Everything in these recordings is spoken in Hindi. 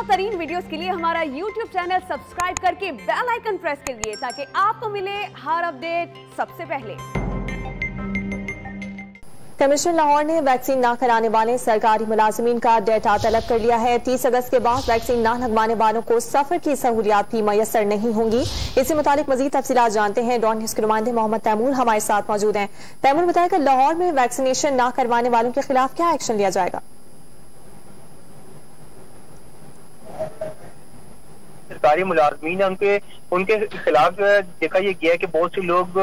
तरीन वीडियोस के लिए हमारा YouTube चैनल सब्सक्राइब करके बेल आइकन प्रेस करिए ताकि आपको मिले हर अपडेट सबसे पहले। कमिश्नर लाहौर ने वैक्सीन न कराने वाले सरकारी मुलाजिमीन का डेटा तलब कर लिया है। 30 अगस्त के बाद वैक्सीन न लगवाने वालों को सफर की सहूलियात भी मयसर नहीं होंगी। इसी मुतालिक मजीद तफसीलात जानते हैं। डॉन न्यूज़ के नुमाइंदे मोहम्मद तैमूर हमारे साथ मौजूद हैं। तैमूर बताएगा, लाहौर में वैक्सीनेशन न करवाने वालों के खिलाफ क्या एक्शन लिया जाएगा? सरकारी मुलाजमीन उनके खिलाफ देखा यह गया है कि बहुत से लोग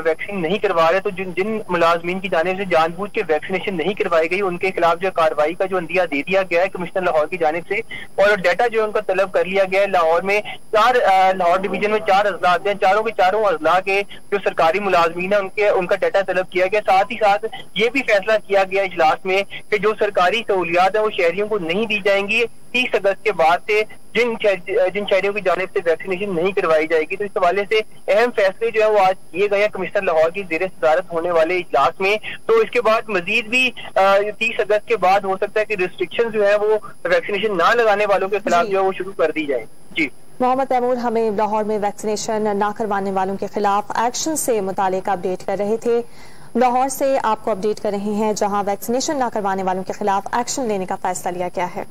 वैक्सीन नहीं करवा रहे, तो जिन मुलाजमीन की जानिब से जानबूझ के वैक्सीनेशन नहीं करवाई गई उनके खिलाफ जो कार्रवाई का जो अंदिया दे दिया गया है कमिश्नर लाहौर की जानिब से, और डाटा जो उनका तलब कर लिया गया है। लाहौर में लाहौर डिवीजन में 4 अजला हैं, चारों के चारों अजला के जो सरकारी मुलाजमीन है उनका डाटा तलब किया गया। साथ ही साथ ये भी फैसला किया गया इजलास में कि जो सरकारी सहूलियात है वो शहरियों को नहीं दी जाएंगी 30 अगस्त के बाद से, जिन शहरियों की जानिब से वैक्सीनेशन नहीं करवाई जाएगी। तो इस हवाले से अहम फैसले जो है वो आज किए गए हैं कमिश्नर लाहौर की ज़ेरे सदारत होने वाले इजलास में। तो इसके बाद मजीद भी 30 अगस्त के बाद हो सकता है कि रिस्ट्रिक्शन जो है वो वैक्सीनेशन ना लगाने वालों के खिलाफ जो है वो शुरू कर दी जाए। जी मोहम्मद तैमूर हमें लाहौर में वैक्सीनेशन न करवाने वालों के खिलाफ एक्शन से मुतालिक अपडेट कर रहे थे। लाहौर से आपको अपडेट कर रहे हैं जहां वैक्सीनेशन न करवाने वालों के खिलाफ एक्शन लेने का फैसला लिया गया है।